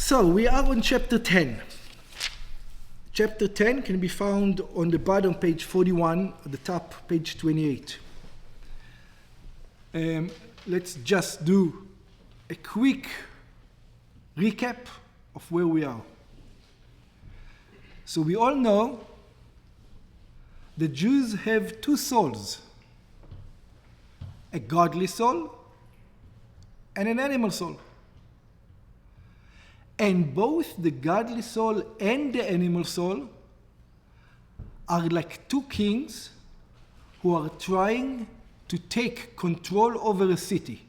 So we are on chapter 10. Chapter 10 can be found on the bottom, page 41, at the top, page 28. Let's just do a quick recap of where we are. So we all know the Jews have two souls, a godly soul and an animal soul. And both the godly soul and the animal soul are like two kings who are trying to take control over a city.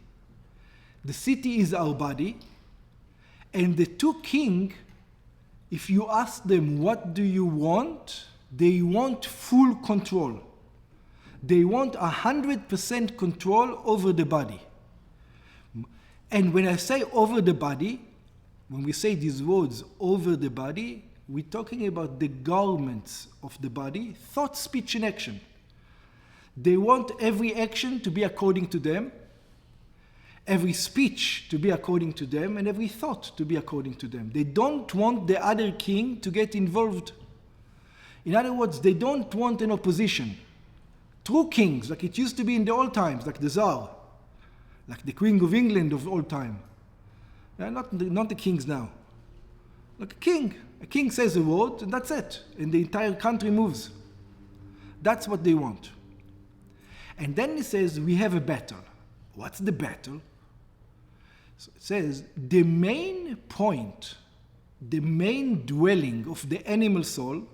The city is our body, and the two kings, if you ask them, what do you want? They want full control. They want 100% control over the body. And when I say over the body, when we say these words, over the body, we're talking about the garments of the body, thought, speech, and action. They want every action to be according to them, every speech to be according to them, and every thought to be according to them. They don't want the other king to get involved. In other words, they don't want an opposition. True kings, like it used to be in the old times, like the Tsar, like the Queen of England of old time. Not the kings now. Like a king. A king says a word, and that's it. And the entire country moves. That's what they want. And then he says, we have a battle. What's the battle? So it says, the main point, the main dwelling of the animal soul,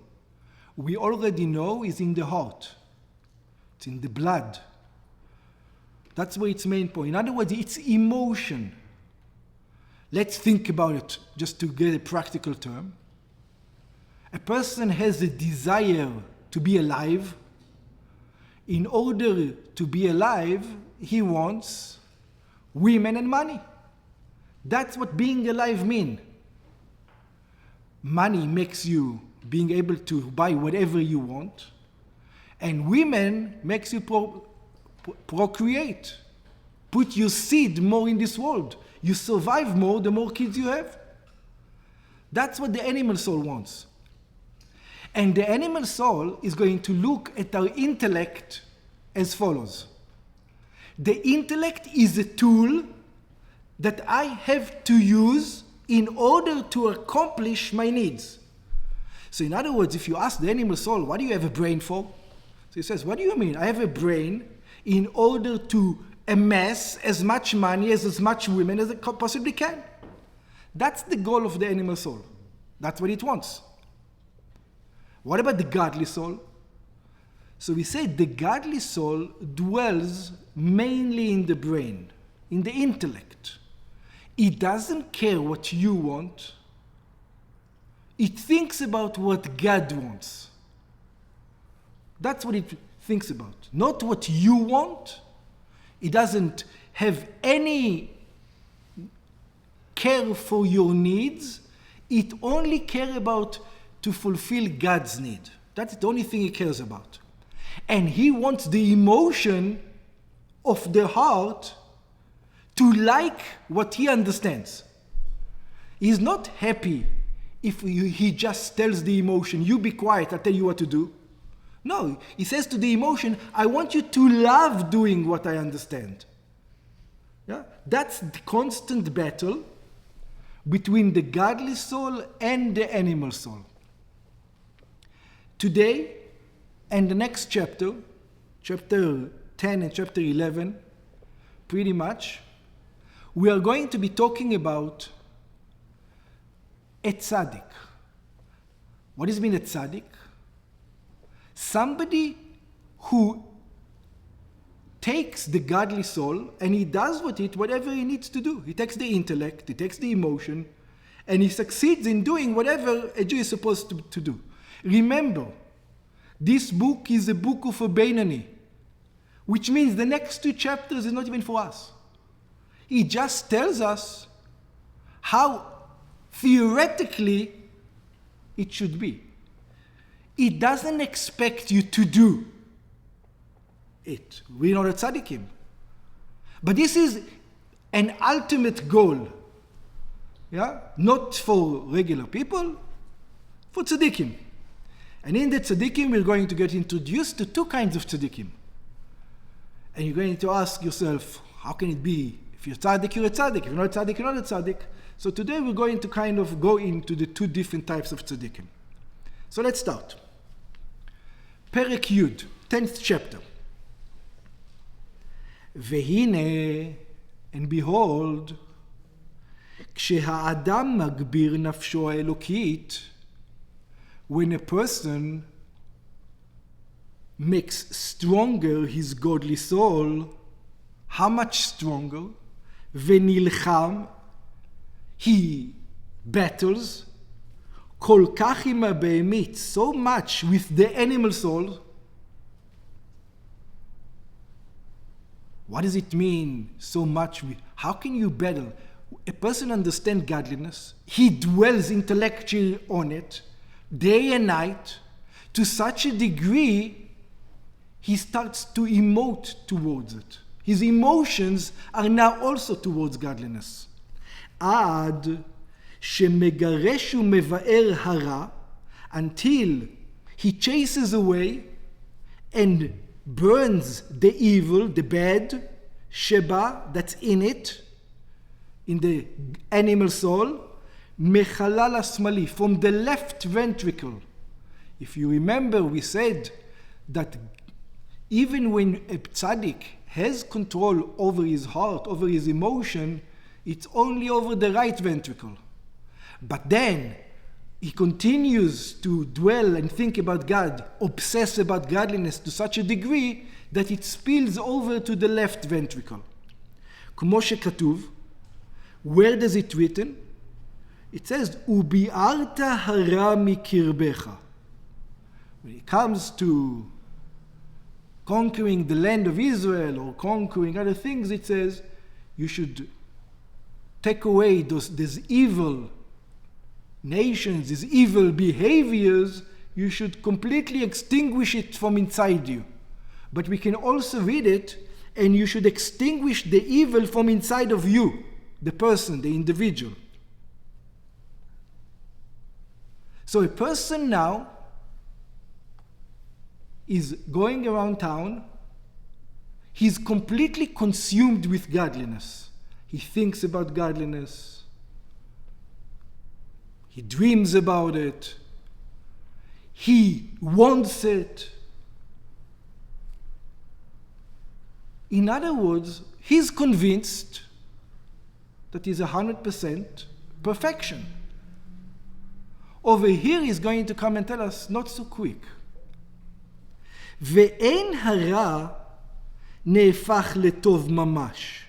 we already know is in the heart. It's in the blood. That's where its main point. In other words, it's emotion. Let's think about it, just to get a practical term. A person has a desire to be alive. In order to be alive, he wants women and money. That's what being alive means. Money makes you being able to buy whatever you want, and women makes you procreate, put your seed more in this world. You survive more the more kids you have. That's what the animal soul wants. And the animal soul is going to look at our intellect as follows. The intellect is a tool that I have to use in order to accomplish my needs. So in other words, if you ask the animal soul, what do you have a brain for? So he says, what do you mean? I have a brain in order to amass as much money, as much women as it possibly can. That's the goal of the animal soul. That's what it wants. What about the godly soul? So we say the godly soul dwells mainly in the brain, in the intellect. It doesn't care what you want. It thinks about what God wants. That's what it thinks about. Not what you want. It doesn't have any care for your needs. It only cares about to fulfill God's need. That's the only thing he cares about. And he wants the emotion of the heart to like what he understands. He's not happy if he just tells the emotion, you be quiet, I'll tell you what to do. No, he says to the emotion, I want you to love doing what I understand. Yeah? That's the constant battle between the godly soul and the animal soul. Today, and the next chapter, chapter 10 and chapter 11, pretty much, we are going to be talking about a tzaddik. What does it mean, a tzaddik? Somebody who takes the godly soul and he does with it whatever he needs to do. He takes the intellect, he takes the emotion, and he succeeds in doing whatever a Jew is supposed to do. Remember, this book is a book of a Beinani, which means the next two chapters is not even for us. He just tells us how theoretically it should be. It doesn't expect you to do it. We know the tzaddikim. But this is an ultimate goal. Yeah? Not for regular people, for tzaddikim. And in the tzaddikim, we're going to get introduced to two kinds of tzaddikim. And you're going to ask yourself, how can it be? If you're tzaddik, you're a tzaddik. If you're not a tzaddik, you're not a tzaddik. So today we're going to kind of go into the two different types of tzaddikim. So let's start. Perek Yud, 10th chapter. Vehine, and behold, כשהאדם מגביר נפשו האלוקית, when a person makes stronger his godly soul, how much stronger? ונלחם, he battles, כל כך עם הבהמית, so much with the animal soul. What does it mean, so much with? How can you battle? A person understands godliness, he dwells intellectually on it, day and night, to such a degree, he starts to emote towards it. His emotions are now also towards godliness. עד שמגרש ומבאר הרע, until he chases away and burns the evil, the bad, sheba, that's in it, in the animal soul, mechalal asmali, from the left ventricle. If you remember, we said that even when a tzaddik has control over his heart, over his emotion, it's only over the right ventricle. But then he continues to dwell and think about God, obsess about godliness to such a degree that it spills over to the left ventricle. כמו שכתוב, where does it written? It says, וביערת הרע מקרבך. When it comes to conquering the land of Israel or conquering other things, it says, you should take away these evil nations, these evil behaviors, you should completely extinguish it from inside you. But we can also read it, and you should extinguish the evil from inside of you, the person, the individual. So a person now is going around town, he's completely consumed with godliness. He thinks about godliness. He dreams about it. He wants it. In other words, he's convinced that he's 100% perfection. Over here, he's going to come and tell us, not so quick. ואין הרע נהפך לטוב ממש.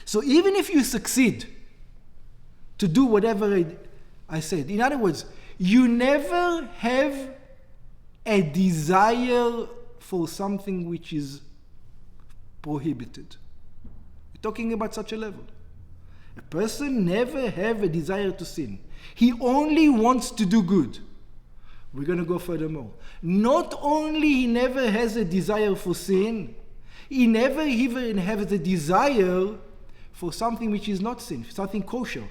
So even if you succeed to do whatever I said, in other words, you never have a desire for something which is prohibited. We're talking about such a level. A person never have a desire to sin. He only wants to do good. We're going to go furthermore. Not only he never has a desire for sin, he never even has a desire for something which is not sin, something kosher,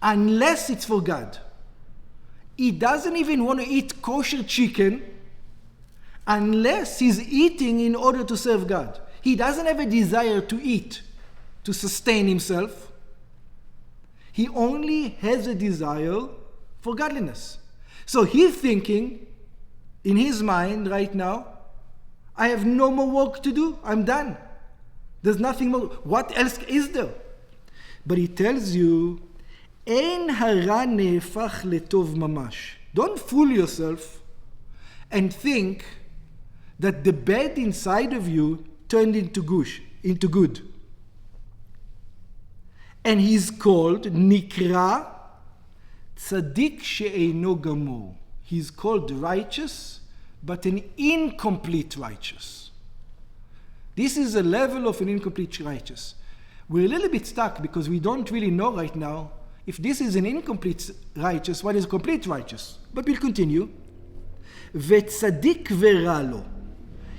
unless it's for God. He doesn't even want to eat kosher chicken unless he's eating in order to serve God. He doesn't have a desire to eat to sustain himself. He only has a desire for godliness. So he's thinking in his mind right now, I have no more work to do. I'm done. There's nothing more. What else is there? But he tells you, אין הרע נהפך לטוב ממש. Don't fool yourself and think that the bad inside of you turned into good. And he's called נקרא צדיק שאינו גמור. He's called righteous, but an incomplete righteous. This is a level of an incomplete righteous. We're a little bit stuck because we don't really know right now if this is an incomplete righteous, what is complete righteous? But we'll continue. וצדיק ורע לו.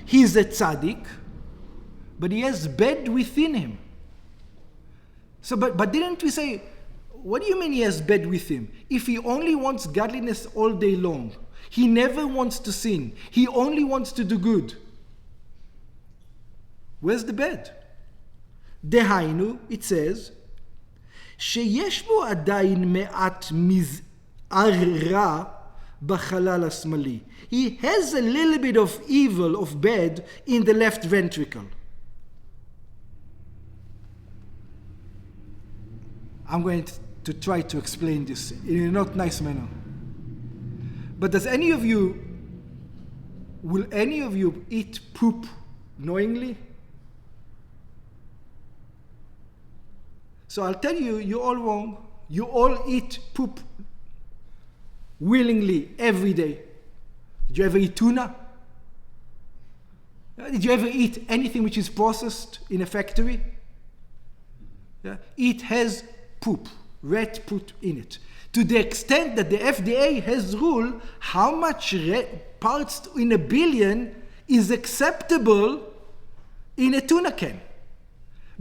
He's a tzaddik, but he has bad within him. So, but didn't we say, what do you mean he has bad with him? If he only wants godliness all day long, he never wants to sin, he only wants to do good, where's the bad? דהיינו, it says, שיש בו עדיין מעט מזער רע בחלל השמאלי. He has a little bit of evil, of bad, in the left ventricle. I'm going to try to explain this in a not nice manner. But will any of you eat poop knowingly? So I'll tell you, you're all wrong. You all eat poop willingly every day. Did you ever eat tuna? Did you ever eat anything which is processed in a factory? Yeah? It has poop, rat poop in it. To the extent that the FDA has ruled how much parts in a billion is acceptable in a tuna can.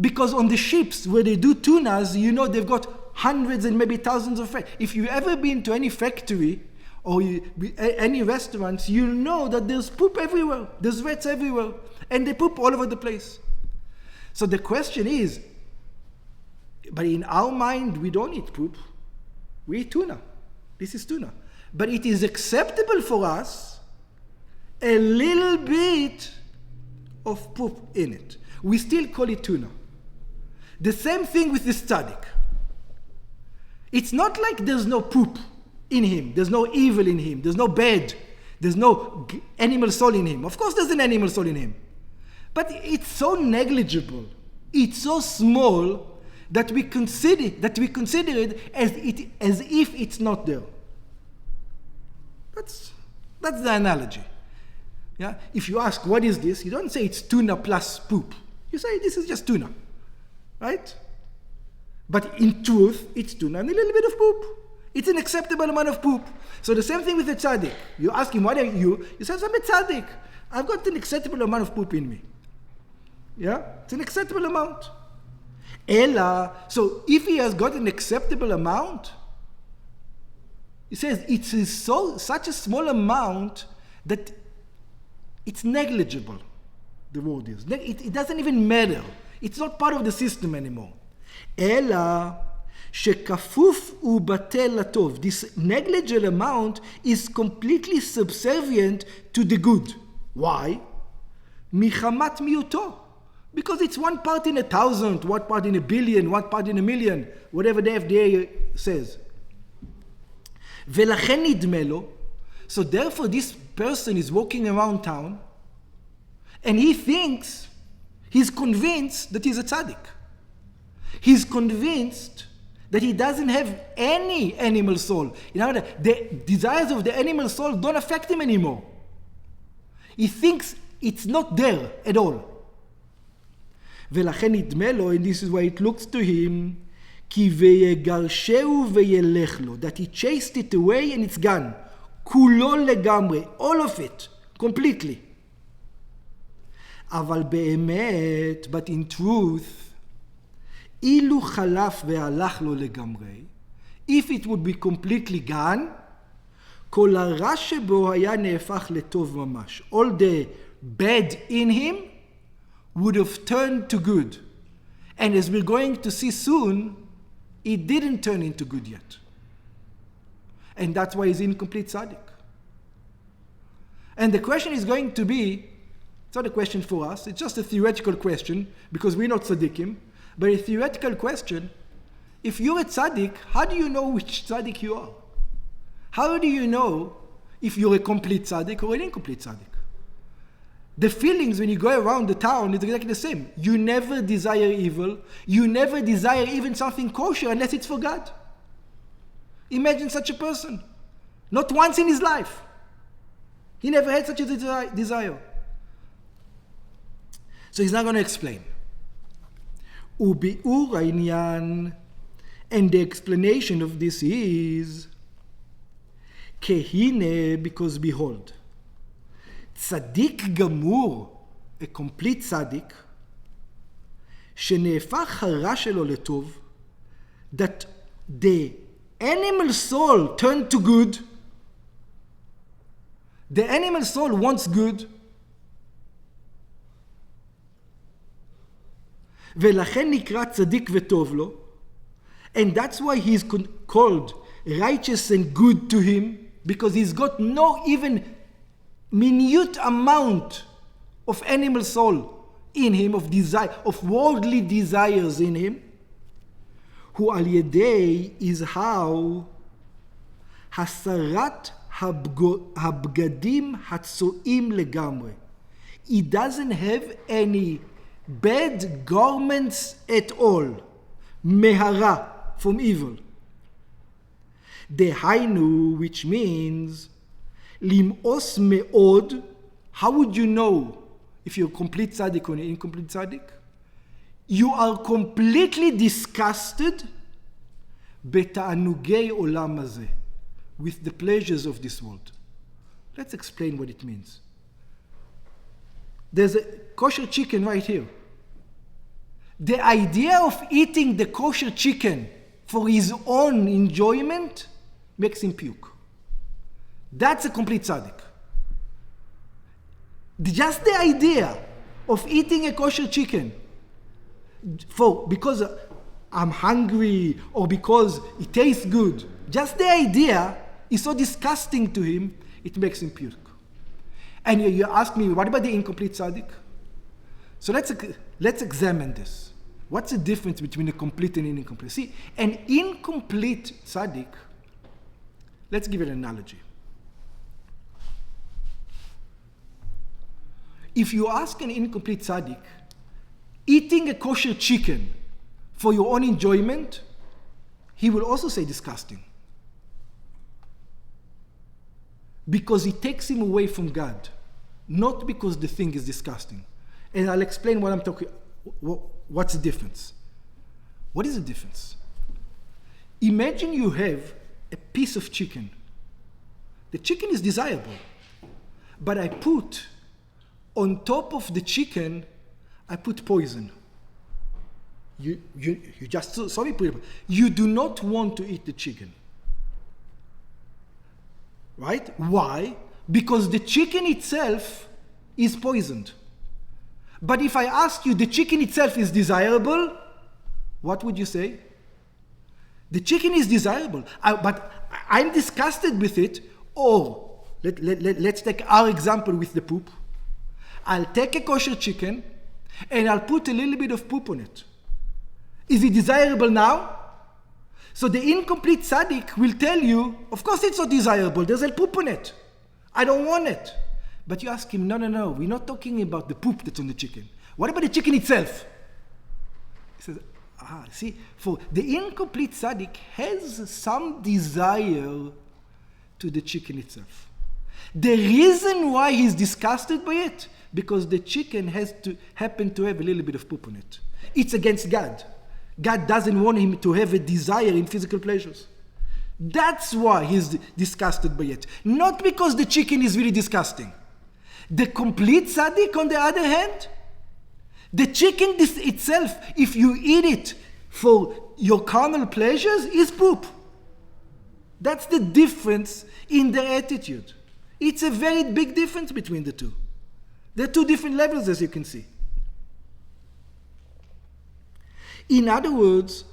Because on the ships where they do tunas, they've got hundreds and maybe thousands of rats. If you've ever been to any factory or any restaurants, you'll know that there's poop everywhere. There's rats everywhere. And they poop all over the place. So the question is, but in our mind, we don't eat poop. We eat tuna. This is tuna. But it is acceptable for us a little bit of poop in it. We still call it tuna. The same thing with this tzaddik. It's not like there's no poop in him. There's no evil in him. There's no bad. There's no animal soul in him. Of course there's an animal soul in him. But it's so negligible. It's so small that we consider it as if it's not there. That's the analogy. Yeah? If you ask, what is this? You don't say it's tuna plus poop. You say this is just tuna. Right? But in truth, it's tuna and a little bit of poop. It's an acceptable amount of poop. So the same thing with a tzaddik. You ask him, what are you? He says, I'm a tzaddik. I've got an acceptable amount of poop in me. Yeah? It's an acceptable amount. Ella, so if he has got an acceptable amount, he says it is such a small amount that it's negligible, the word is. It doesn't even matter. It's not part of the system anymore. Ella, שכפוף ובטל לטוב. This negligible amount is completely subservient to the good. Why? מחמת מיעוטו. Because it's one part in 1,000, one part in 1,000,000,000, one part in 1,000,000, whatever the FDA says. ולכן נדמה לו, so therefore this person is walking around town, and he's convinced that he's a tzaddik. He's convinced that he doesn't have any animal soul. In other words, the desires of the animal soul don't affect him anymore. He thinks it's not there at all. ולכן נדמה לו, and this is why it looks to him, כי ויגרשהו וילך לו, that he chased it away and it's gone. כולו לגמרי, all of it, completely. אבל באמת, but in truth, אילו חלף והלך לו לגמרי, if it would be completely gone, כל הרע שבו היה נהפך לטוב ממש. All the bad in him would have turned to good. And as we're going to see soon, it didn't turn into good yet. And that's why he's incomplete tzaddik. And the question is going to be, it's not a question for us, it's just a theoretical question, because we're not tzaddikim, but a theoretical question, if you're a tzaddik, how do you know which tzaddik you are? How do you know if you're a complete tzaddik or an incomplete tzaddik? The feelings when you go around the town is exactly the same. You never desire evil. You never desire even something kosher unless it's for God. Imagine such a person. Not once in his life. He never had such a desire. So he's not going to explain. וביאור העניין, and the explanation of this is, כהנה, because behold, צדיק גמור, a complete צדיק, שנהפך הרע שלו לטוב, that the animal soul turned to good. The animal soul wants good. ולכן נקרא צדיק וטוב לו. And that's why he's called righteous and good to him, because he's got no even minute amount of animal soul in him, of desire, of worldly desires in him. הוא על ידי is how הסרת הבגדים הצועים לגמרי. He doesn't have any bad garments at all. מהרה, from evil. דהיינו, which means למאוס מאוד. How would you know if you're a complete tzaddik or an incomplete tzaddik? You are completely disgusted בתענוגי עולם הזה, with the pleasures of this world. Let's explain what it means. There's a kosher chicken right here. The idea of eating the kosher chicken for his own enjoyment makes him puke. That's a complete tzaddik. Just the idea of eating a kosher chicken because I'm hungry or because it tastes good, just the idea is so disgusting to him, it makes him puke. And you ask me, what about the incomplete tzaddik? So let's examine this. What's the difference between a complete and an incomplete? See, an incomplete tzaddik, let's give an analogy. If you ask an incomplete tzaddik, eating a kosher chicken for your own enjoyment, he will also say disgusting. Because it takes him away from God, not because the thing is disgusting. And I'll explain what I'm talking. What's the difference? What is the difference? Imagine you have a piece of chicken. The chicken is desirable, but I put on top of the chicken, I put poison. You just saw me put it. You do not want to eat the chicken. Right? Why? Because the chicken itself is poisoned. But if I ask you, the chicken itself is desirable, what would you say? The chicken is desirable, but I'm disgusted with it. Or let's take our example with the poop. I'll take a kosher chicken and I'll put a little bit of poop on it. Is it desirable now? So the incomplete tzaddik will tell you, of course it's not desirable, there's a poop on it. I don't want it. But you ask him, no, we're not talking about the poop that's on the chicken. What about the chicken itself? He says, see, for the incomplete tzaddik has some desire to the chicken itself. The reason why he's disgusted by it, because the chicken has to happen to have a little bit of poop on it. It's against God. God doesn't want him to have a desire in physical pleasures. That's why he's disgusted by it. Not because the chicken is really disgusting. The complete tzaddik, on the other hand, the chicken itself, if you eat it for your carnal pleasures, is poop. That's the difference in their attitude. It's a very big difference between the two. There are two different levels, as you can see. In other words,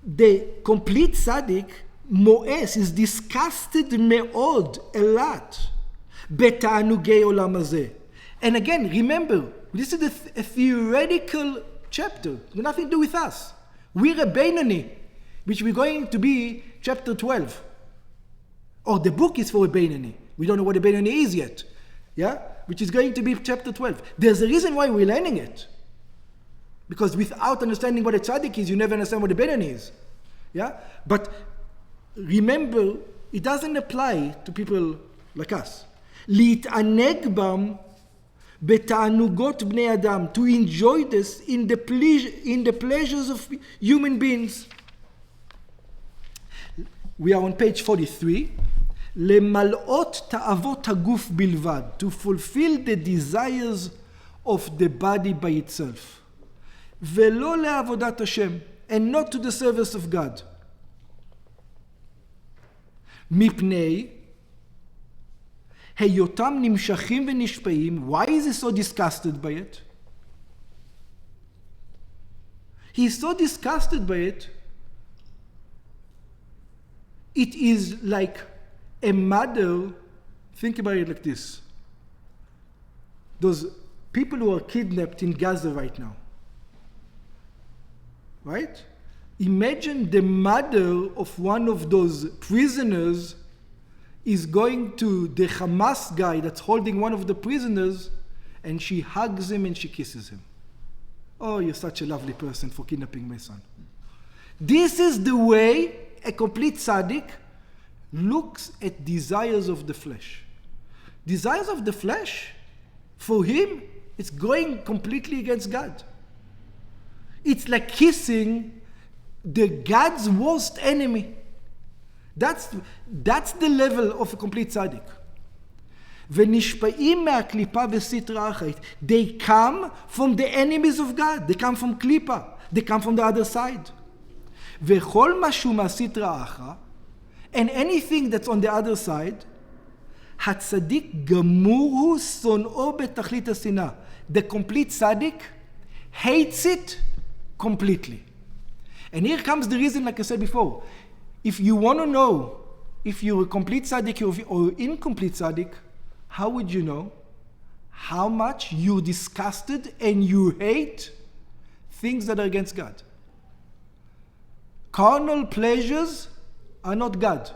the complete tzaddik, mo'es, is disgusted me'od, a lot, בתענוגי עולם הזה. And again, remember, this is a theoretical chapter. It's got nothing to do with us. We're a Beinoni, which we're going to be chapter 12. Or the book is for a Beinoni. We don't know what a Beinoni is yet. Yeah? Which is going to be chapter 12. There's a reason why we're learning it. Because without understanding what a tzaddik is, you never understand what a Beinoni is. Yeah? But remember, it doesn't apply to people like us. להתענג בם בתענוגות בני אדם, to enjoy this in the pleasures of human beings. We are on page 43. למלאות תאוות הגוף בלבד, to fulfill the desires of the body by itself. ולא לעבודת השם, and not to the service of God. מפני היותם נמשכים ונשפעים. Why is he so disgusted by it? He's so disgusted by it. It is like a mother. Think about it like this. Those people who are kidnapped in Gaza right now. Right? Imagine the mother of one of those prisoners is going to the Hamas guy that's holding one of the prisoners, and she hugs him and she kisses him. Oh, you're such a lovely person for kidnapping my son. This is the way a complete tzaddik looks at desires of the flesh. Desires of the flesh, for him, it's going completely against God. It's like kissing the God's worst enemy. That's the level of a complete tzaddik. ונשפעים מהקליפה וסטרא אחרית. They come from the enemies of God. They come from קליפה. They come from the other side. וכל משהו מהסטרא אחרא, and anything that's on the other side, הצדיק גמור הוא שונאו בתכלית השנאה. The complete tzaddik hates it completely. And here comes the reason, like I said before. If you want to know if you're a complete tzaddik or incomplete tzaddik, how would you know how much you're disgusted and you hate things that are against God? Carnal pleasures are not God.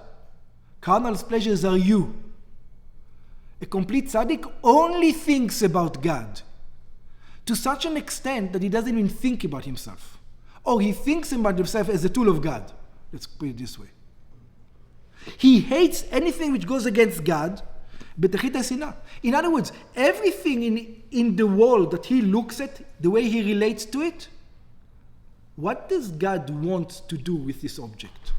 Carnal pleasures are you. A complete tzaddik only thinks about God to such an extent that he doesn't even think about himself. Or he thinks about himself as a tool of God. Let's put it this way. He hates anything which goes against God. In other words, everything in the world that he looks at, the way he relates to it, what does God want to do with this object?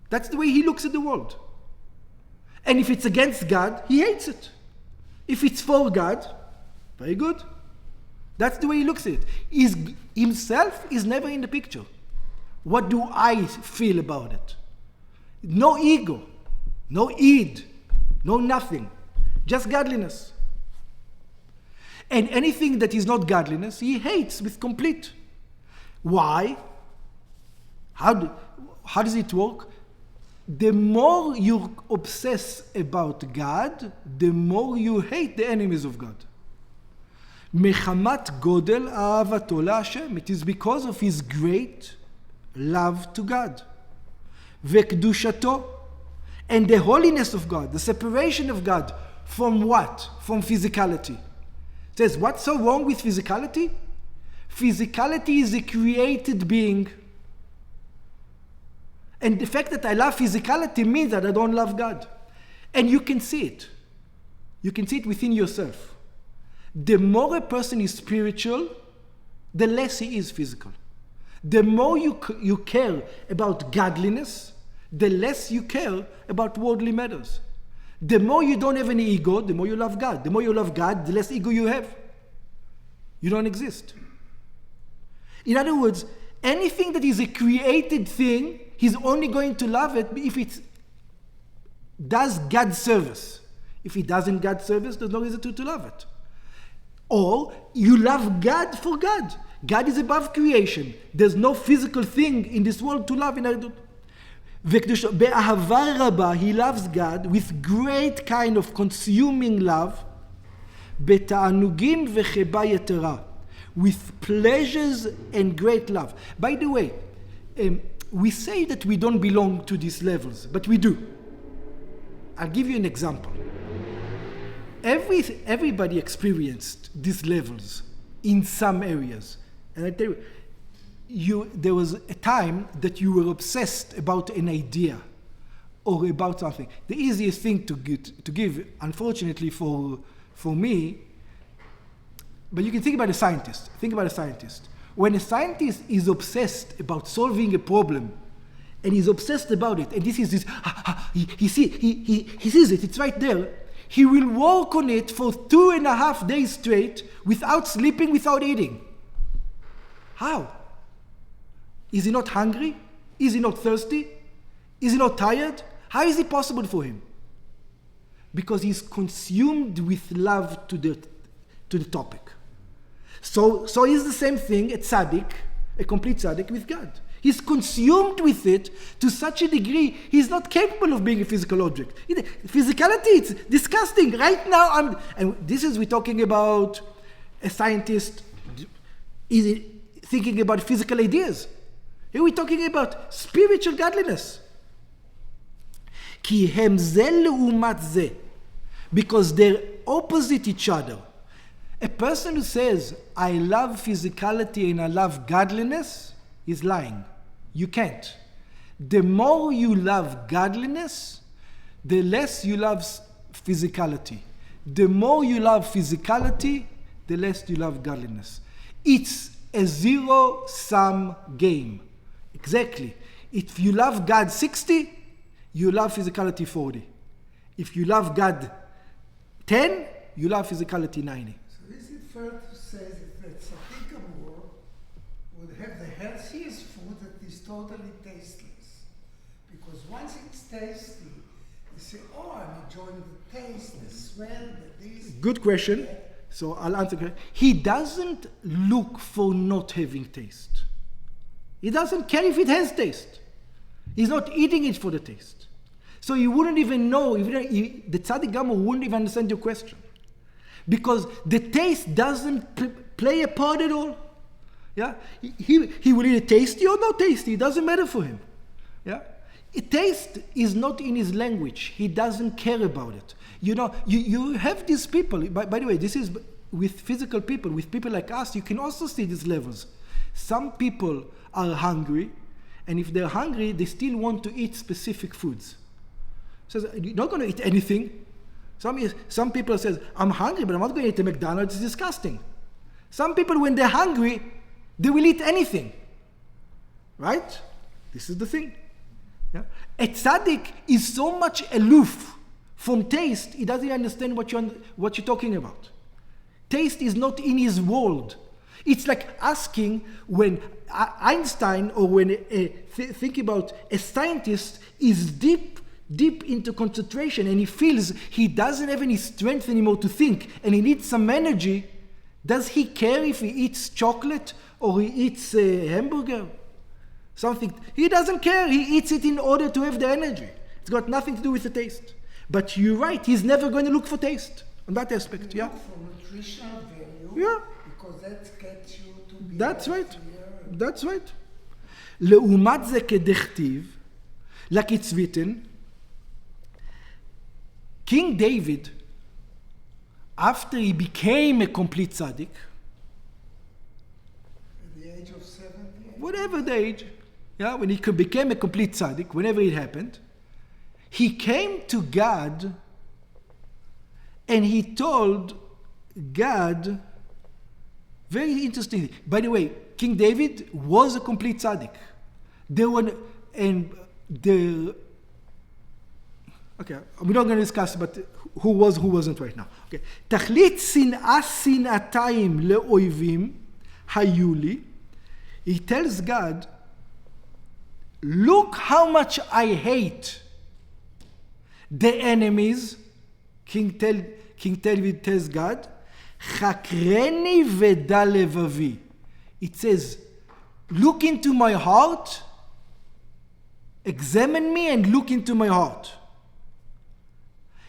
That's the way he looks at the world. And if it's against God, he hates it. If it's for God, very good. That's the way he looks at it. Himself is never in the picture. What do I feel about it? No ego, no id, no nothing. Just godliness. And anything that is not godliness, he hates with complete. Why? How does it work? The more you obsess about God, the more you hate the enemies of God. מחמת גודל אהבתו להשם. It is because of his great love to God. וקדושתו. And the holiness of God, the separation of God from what? From physicality. It says, what's so wrong with physicality? Physicality is a created being. And the fact that I love physicality means that I don't love God. And you can see it. You can see it within yourself. The more a person is spiritual, the less he is physical. The more you care about godliness, the less you care about worldly matters. The more you don't have any ego, the more you love God. The more you love God, the less ego you have. You don't exist. In other words, anything that is a created thing, he's only going to love it if it does God's service. If it doesn't God's service, there's no reason to love it. Or you love God for God. God is above creation. There's no physical thing in this world to love. באהבה רבה, he loves God with great kind of consuming love. בתענוגים וחיבה יתרה, with pleasures and great love. By the way, we say that we don't belong to these levels, but we do. I'll give you an example. Everybody experienced these levels in some areas. And I tell you, there was a time that you were obsessed about an idea or about something. The easiest thing to give, unfortunately for me, but you can think about a scientist. Think about a scientist. When a scientist is obsessed about solving a problem, and he's obsessed about it, and this is this, he sees it, it's right there, he will work on it for 2.5 days straight without sleeping, without eating. How? Is he not hungry? Is he not thirsty? Is he not tired? How is it possible for him? Because he's consumed with love to the topic. So it's the same thing, a tzaddik, a complete tzaddik with God. He's consumed with it to such a degree, he's not capable of being a physical object. Physicality, it's disgusting. Right now, and this is, we're talking about a scientist thinking about physical ideas. Here we're talking about spiritual godliness. Ki hem ze leumat ze, because they're opposite each other. A person who says, I love physicality and I love godliness, is lying. You can't. The more you love godliness, the less you love physicality. The more you love physicality, the less you love godliness. It's a zero-sum game. Exactly. If you love God 60, you love physicality 40. If you love God 10, you love physicality 90. So is it fair to say that tzaddik gamur would have the healthiest food that is totally tasteless? Because once it's tasty, you say, oh, I'm enjoying the taste, the smell, the this. Good question. So I'll answer. He doesn't look for not having taste. He doesn't care if it has taste. He's not eating it for the taste. So you wouldn't even know, the tzaddik gamur wouldn't even understand your question. Because the taste doesn't play a part at all. Yeah? He will eat tasty or not tasty. It doesn't matter for him. Yeah? Taste is not in his language. He doesn't care about it. You know, you have these people, by the way, this is with physical people, with people like us, you can also see these levels. Some people are hungry, and if they're hungry, they still want to eat specific foods. So you're not going to eat anything. Some people says, I'm hungry, but I'm not going to eat a McDonald's, it's disgusting. Some people, when they're hungry, they will eat anything. Right? This is the thing. Yeah? A tzaddik is so much aloof from taste, he doesn't understand what you're talking about. Taste is not in his world. It's like asking when Einstein, or when think about a scientist is deep into concentration and he feels he doesn't have any strength anymore to think and he needs some energy, does he care if he eats chocolate or he eats a hamburger? Something. He doesn't care. He eats it in order to have the energy. It's got nothing to do with the taste. But you're right, he's never going to look for taste on that aspect. You Yeah. look for nutritional value. Yeah. Because that gets you to be That's right. healthier. That's right. לעומת זה כדכתיב, like it's written, King David, after he became a complete tzaddik, At the age of 70. whatever the age, yeah, when he became a complete tzaddik, whenever it happened, he came to God and he told God, very interesting. By the way, King David was a complete tzaddik. Okay, we're not going to discuss, but who was, who wasn't right now. Okay. תכלית שנאה שנאתיים לאויבים היו לי. He tells God, look how much I hate the enemies. King David tells God, חקרני ודע לבבי. It says, look into my heart, examine me and look into my heart.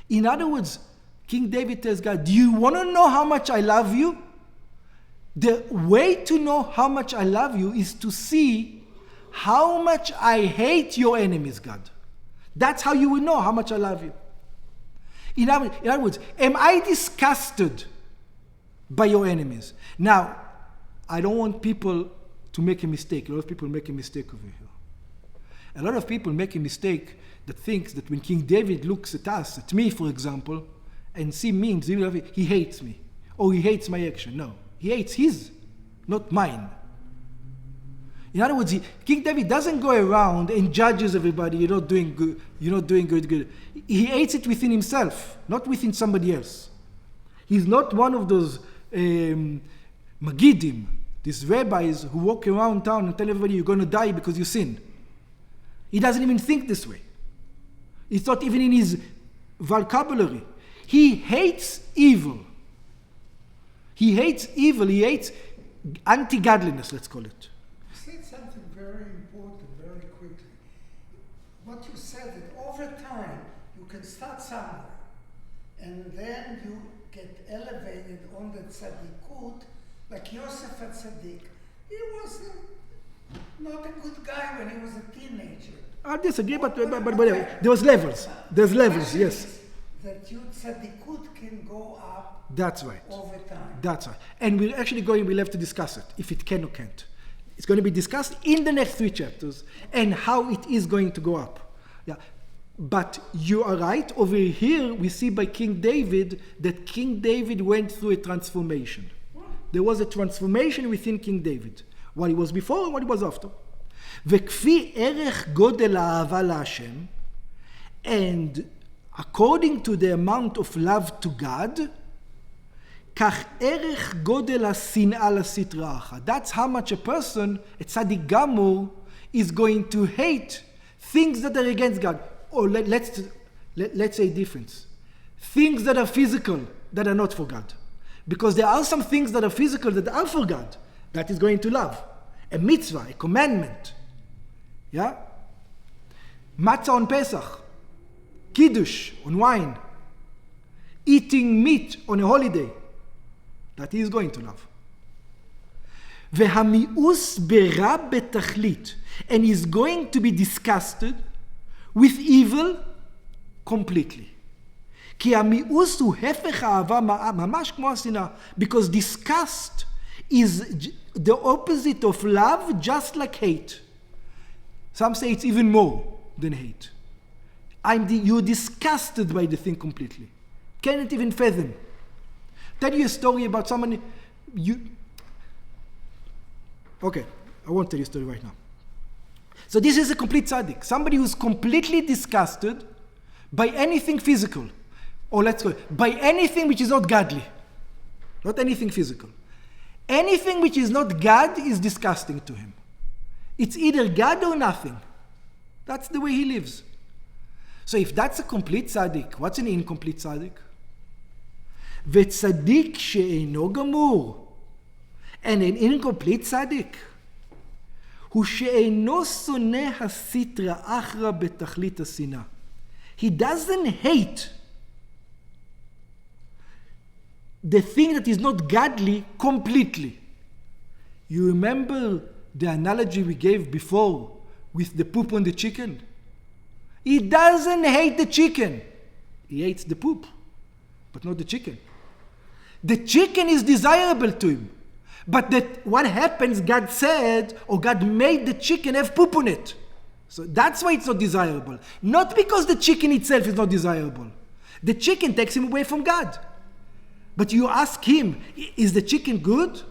In other words, King David tells God, do you want to know how much I love you? The way to know how much I love you is to see how much I hate your enemies, God. That's how you will know how much I love you. In other words, am I disgusted by your enemies? Now, I don't want people to make a mistake. A lot of people make a mistake over here. A lot of people make a mistake that thinks that when King David looks at us, at me, for example, and see me, he hates me, or he hates my action. No, he hates his, not mine. In other words, King David doesn't go around and judges everybody, you're not doing good, you're not doing good. He hates it within himself, not within somebody else. He's not one of those Magidim, These rabbis who walk around town and tell everybody you're going to die because you sin. He doesn't even think this way. It's not even in his vocabulary. He hates evil. He hates evil. He hates anti-godliness, let's call it. You said something very important, very quickly. What you said, that over time, you can start somewhere, and then you get elevated on the tzaddikut, like Yosef HaTzaddik. He was not a good guy when he was a teenager. I disagree, but there was levels. There's levels, yes. That your tzaddikut can go up. That's right. Over time. That's right. And we'll have to discuss it, if it can or can't. It's going to be discussed in the next 3 chapters, and how it is going to go up. Yeah. But you are right. Over here, we see by King David that King David went through a transformation. There was a transformation within King David. What he was before and what he was after. וכפי ערך גודל האהבה להשם, and according to the amount of love to God, כך ערך גודל השנאה לסטרא אחת. That's how much a person, a tzaddik gamur, is going to hate things that are against God. Or let's say a difference. Things that are physical, that are not for God. Because there are some things that are physical that are for God, that is going to love. A mitzvah, a commandment. Yeah? Matzah on Pesach. Kiddush on wine. Eating meat on a holiday. That he is going to love. והמיאוס ברע בתכלית. And is going to be disgusted with evil completely. כי המיאוס הוא הפך האהבה ממש כמו השנאה. Because disgust is the opposite of love, just like hate. Some say it's even more than hate. You're disgusted by the thing completely. Can't even fathom. Tell you a story about someone. Okay, I won't tell you a story right now. So this is a complete tzaddik. Somebody who's completely disgusted by anything physical. Or let's go, by anything which is not godly. Not anything physical. Anything which is not God is disgusting to him. It's either God or nothing. That's the way he lives. So if that's a complete tzaddik, what's an incomplete tzaddik? וצדיק שאינו גמור. And an incomplete tzaddik הוא שאינו שונא הסטרא אחרא בתכלית השנאה. He doesn't hate the thing that is not godly completely. You remember the analogy we gave before with the poop on the chicken? He doesn't hate the chicken. He hates the poop, but not the chicken. The chicken is desirable to him. But what happens, God said, or God made the chicken have poop on it. So that's why it's not desirable. Not because the chicken itself is not desirable. The chicken takes him away from God. But you ask him, is the chicken good?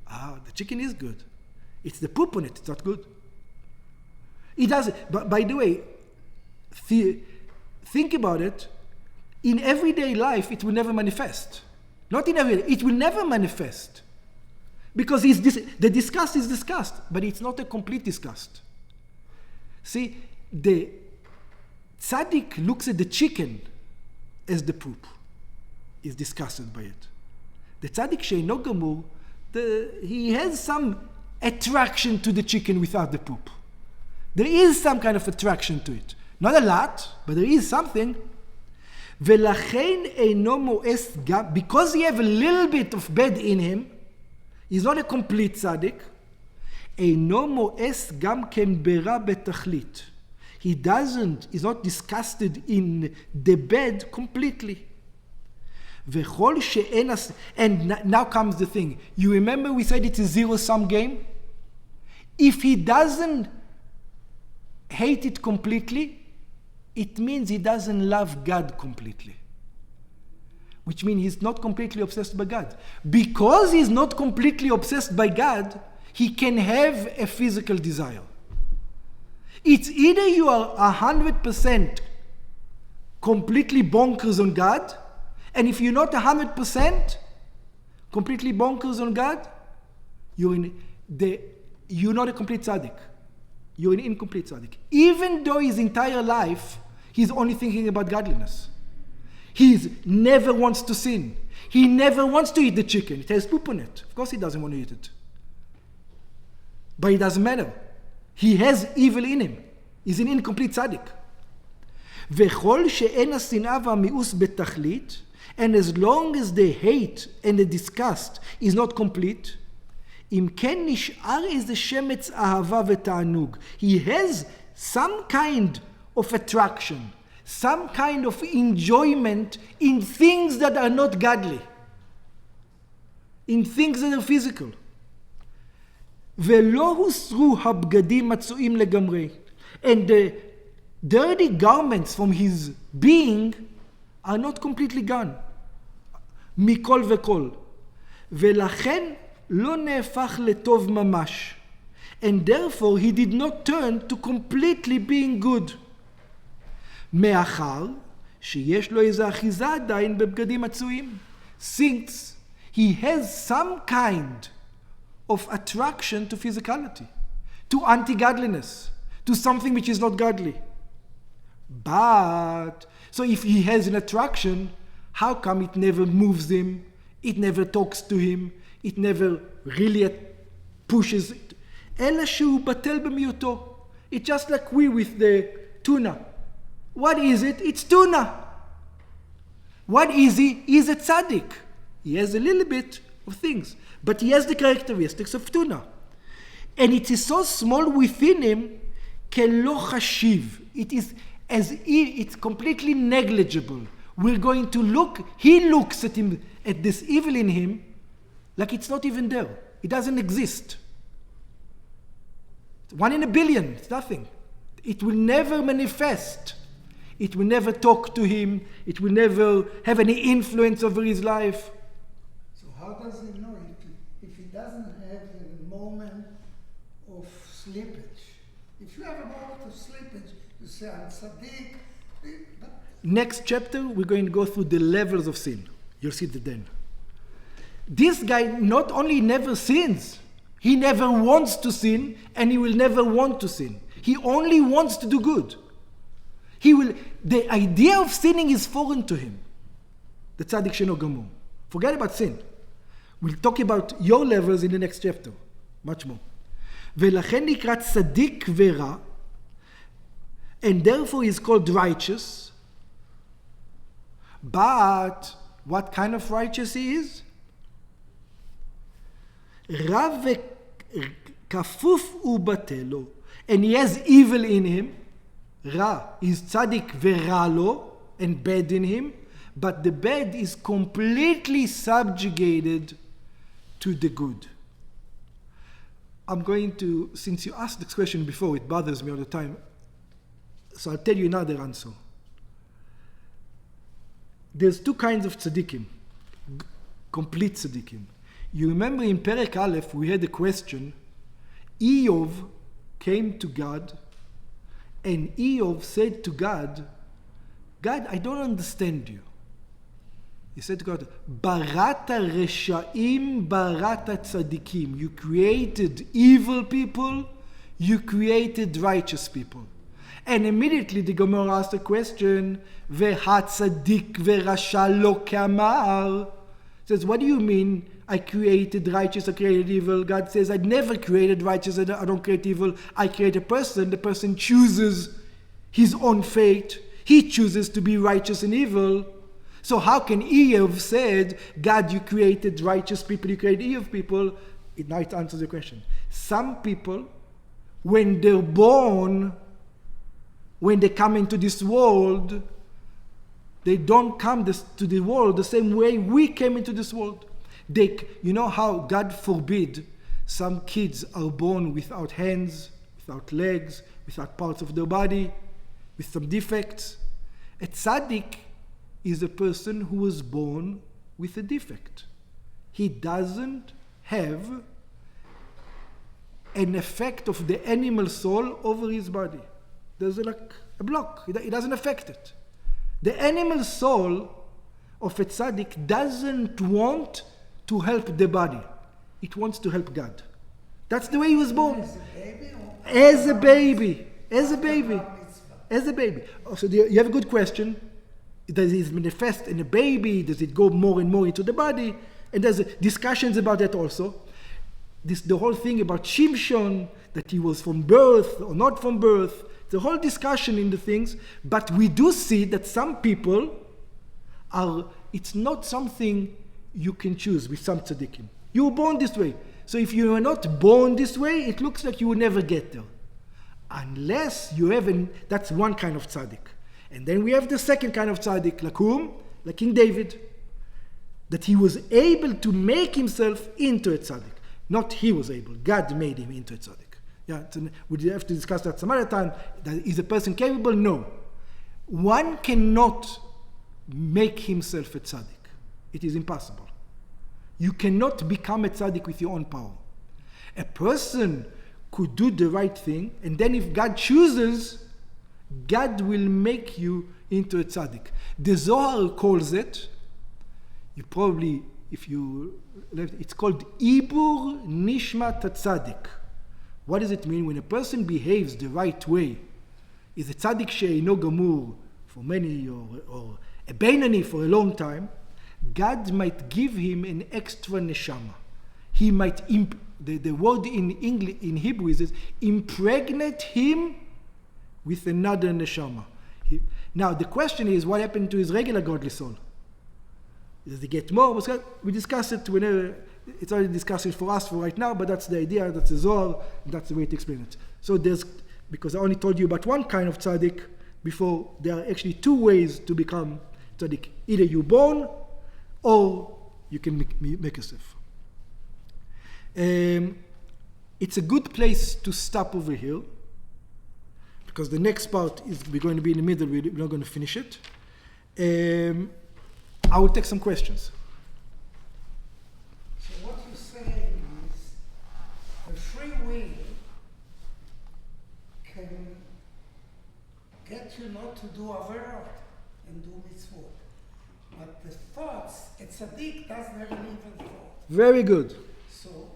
The chicken is good. It's the poop on it, it's not good. He doesn't. But by the way, think about it. In everyday life, it will never manifest. Not in everyday, it will never manifest. Because the disgust is disgust, but it's not a complete disgust. See, the tzaddik looks at the chicken as the poop. Is disgusted by it. The tzaddik she'eino gamur, he has some attraction to the chicken without the poop. There is some kind of attraction to it. Not a lot, but there is something. ולכן אינו מואס גם, because he have a little bit of bad in him, he's not a complete tzaddik, אינו מואס גם כן ברע בתכלית. He's not disgusted in the bad completely. וכל שאין, and now comes the thing. You remember we said it's a zero-sum game? If he doesn't hate it completely, it means he doesn't love God completely. Which means he's not completely obsessed by God. Because he's not completely obsessed by God, he can have a physical desire. It's either you are 100% completely bonkers on God, and if you're not 100% completely bonkers on God, you're not a complete tzaddik. You're an incomplete tzaddik. Even though his entire life, he's only thinking about godliness. He never wants to sin. He never wants to eat the chicken. It has poop on it. Of course he doesn't want to eat it. But it doesn't matter. He has evil in him. He's an incomplete tzaddik. וכל שאין השנאה והמיאוס בתכלית, and as long as the hate and the disgust is not complete, אם כן נשאר איזה שמץ אהבה ותענוג. He has some kind of attraction, some kind of enjoyment in things that are not godly, in things that are physical. ולא הוסרו הבגדים מצויים לגמרי. And the dirty garments from his being are not completely gone. מכל וכל. ולכן לא נהפך לטוב ממש. And therefore he did not turn to completely being good. מאחר שיש לו איזו אחיזה עדיין בבגדים מצויים. Since he has some kind of attraction to physicality, to anti-godliness, to something which is not godly. But, so if he has an attraction, how come it never moves him, it never talks to him, it never really pushes it? אלא שהוא בטל במיעוטו. It's just like we with the tuna. What is it? It's tuna. What is he? He's a tzaddik. He has a little bit of things, but he has the characteristics of tuna. And it is so small within him, כלא חשיב. It is as if it's completely negligible. We're going to look, he looks at him, at this evil in him, like it's not even there. It doesn't exist. 1 in a billion, it's nothing. It will never manifest. It will never talk to him. It will never have any influence over his life. So how does he know if he doesn't have a moment of slippage? If you have a moment of slippage, you say, I'm tzaddik. But Next chapter, we're going to go through the levels of sin. You'll see it then. This guy not only never sins, he never wants to sin, and he will never want to sin. He only wants to do good. The idea of sinning is foreign to him. The tzaddik she'eino gamur. Forget about sin. We'll talk about your levels in the next chapter. Much more. ולכן נקרא צדיק ורע, and therefore he is called righteous. But what kind of righteous he is? רע וכפוף ובטל לו. And he has evil in him. רע is tzaddik ורע לו, and bad in him. But the bad is completely subjugated to the good. I'm going to, since you asked this question before, it bothers me all the time, so I'll tell you another answer. There's two kinds of tzaddikim, complete tzaddikim. You remember in Perek Aleph we had a question. Eov came to God, and Eov said to God, God, I don't understand you. He said to God, Barata reshaim, barata tzadikim. You created evil people, you created righteous people. And immediately the Gemara asked the question, Vehatzadik verasha lo kamar. Says, what do you mean? I created righteous, I created evil. God says, I never created righteous, I don't create evil. I create a person. The person chooses his own fate. He chooses to be righteous and evil. So how can Eov said, God, you created righteous people, you created evil people? Now it answers the question. Some people, when they're born, when they come into this world, they don't come to the world the same way we came into this world. You know how, God forbid, some kids are born without hands, without legs, without parts of their body, with some defects. A tzaddik is a person who was born with a defect. He doesn't have an effect of the animal soul over his body. There's like a block. It doesn't affect it. The animal soul of a tzaddik doesn't want to help the body. It wants to help God. That's the way he was born. As a baby? Or As a baby. As a after baby. Bar Mitzvah? As a baby. Oh, so you have a good question. Does it manifest in a baby? Does it go more and more into the body? And there's discussions about that also. The whole thing about Shimshon, that he was from birth or not from birth, the whole discussion in the things. But we do see that some people it's not something you can choose with some tzaddikim. You were born this way. So if you are not born this way, it looks like you will never get there. Unless you have, that's one kind of tzaddik. And then we have the second kind of tzaddik, like King David, that he was able to make himself into a tzaddik. Not he was able, God made him into a tzaddik. Yeah, we have to discuss that some other time. Is a person capable? No. One cannot make himself a tzaddik. It is impossible. You cannot become a tzaddik with your own power. A person could do the right thing, and then if God chooses, God will make you into a tzaddik. The Zohar calls it, it's called Ibur Nishmat HaTzadik. What does it mean? When a person behaves the right way, is a tzaddik she'eino gamur for many, or a Beinani for a long time, God might give him an extra neshama. He might, the word in English, in Hebrew is impregnate him with another neshama. Now the question is, what happened to his regular godly soul? Does he get more? We discuss it whenever, it's already discussed for us for right now, but that's the idea, that's the Zohar, and that's the way to explain it. So because I only told you about one kind of tzaddik before, there are actually two ways to become tzaddik. Either you're born, or you can make yourself. It's a good place to stop over here, because the next part we're going to be in the middle, we're not going to finish it. I will take some questions. So what you're saying is the free will can get you not to do averot and do mitzvot. But the thoughts, a tzaddik doesn't have an even thought. Very good. So,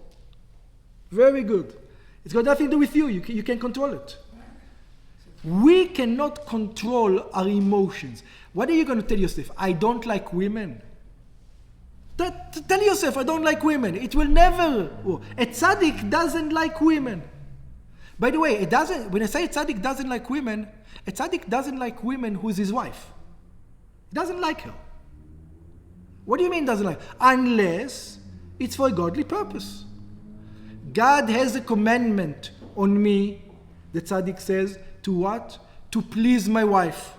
very good. It's got nothing to do with you. You can control it. We cannot control our emotions. What are you going to tell yourself? I don't like women. Tell yourself, I don't like women. It will never. A tzaddik doesn't like women. By the way, when I say a tzaddik doesn't like women, a tzaddik doesn't like women who's his wife. He doesn't like her. What do you mean doesn't like? Unless it's for a godly purpose. God has a commandment on me, the tzaddik says, to what? To please my wife.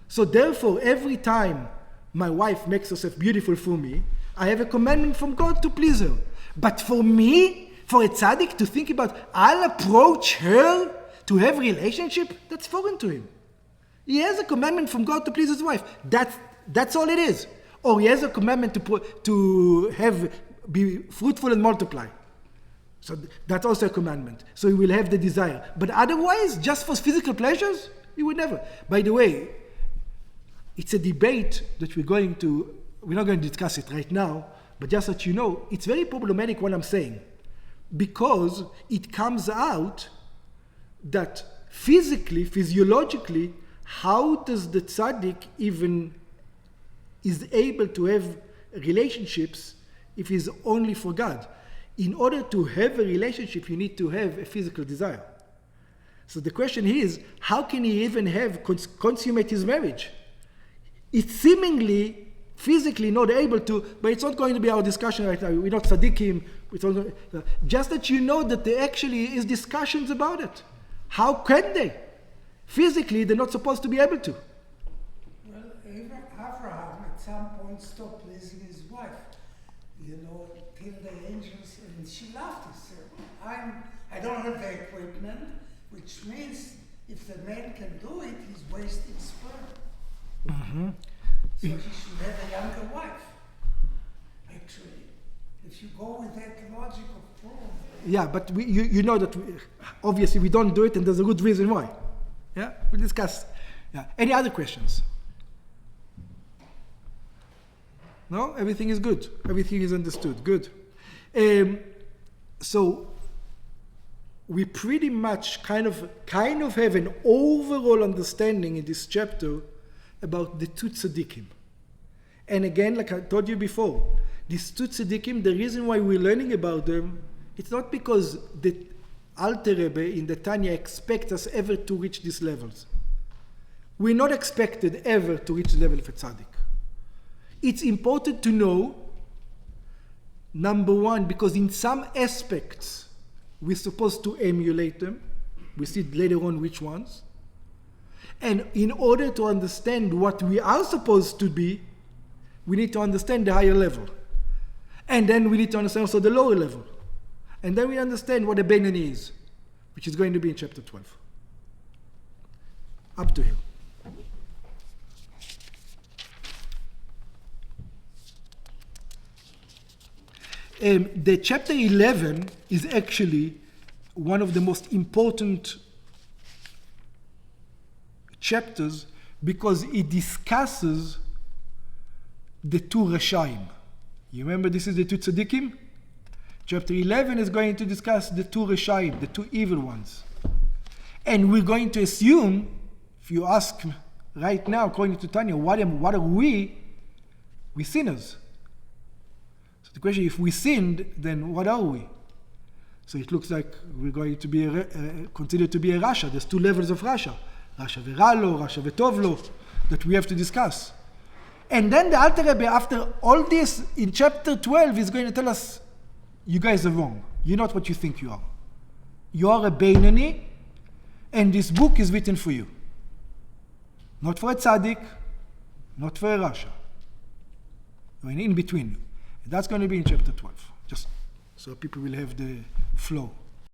So therefore, every time my wife makes herself beautiful for me, I have a commandment from God to please her. But for me, for a tzaddik to think about, I'll approach her to have a relationship, that's foreign to him. He has a commandment from God to please his wife. That's all it is. Or he has a commandment to be fruitful and multiply. So that's also a commandment. So he will have the desire. But otherwise, just for physical pleasures, he would never. By the way, it's a debate that we're not going to discuss it right now, but just that you know, it's very problematic what I'm saying. Because it comes out that physiologically, how does the tzaddik even is able to have relationships if it's only for God? In order to have a relationship, you need to have a physical desire. So the question is, how can he even consummate his marriage? It's seemingly physically not able to, but it's not going to be our discussion right now. We're not tzaddikim. Just that you know that there actually is discussions about it. How can they? Physically, they're not supposed to be able to. Well, Abraham at some point stopped pleasing his wife. Till the angels, and she laughed. She said, I don't have the equipment, which means if the man can do it, he's wasting sperm. Mm-hmm. So he should have a younger wife, actually. If you go with that logical proof. Yeah, but you know that obviously we don't do it, and there's a good reason why. Yeah, we discussed. Yeah. Any other questions? No? Everything is good. Everything is understood. Good. So we pretty much kind of have an overall understanding in this chapter about the two tzaddikim. And again, like I told you before, these two tzaddikim, the reason why we're learning about them, it's not because the Alter Rebbe in the Tanya expects us ever to reach these levels. We're not expected ever to reach the level of a tzaddik. It's important to know, number one, because in some aspects we're supposed to emulate them. We see later on which ones. And in order to understand what we are supposed to be, we need to understand the higher level. And then we need to understand also the lower level. And then we understand what a Beinoni is, which is going to be in chapter 12. Up to here. The chapter 11 is actually one of the most important chapters because it discusses the two Rashaim. You remember this is the two Tzaddikim? Chapter 11 is going to discuss the two Rashaim, the two evil ones. And we're going to assume, if you ask right now, according to Tanya, what are we? We're sinners. So the question, if we sinned, then what are we? So it looks like we're going to be considered to be a Rasha. There's two levels of Rasha. Rasha v'Ralo, Rasha v'Tovlo, that we have to discuss. And then the Alter Rebbe, after all this, in chapter 12, is going to tell us, you guys are wrong. You're not what you think you are. You are a Beinoni, and this book is written for you. Not for a tzaddik, not for a Rasha. You're in between. And that's going to be in chapter 12, just so people will have the flow.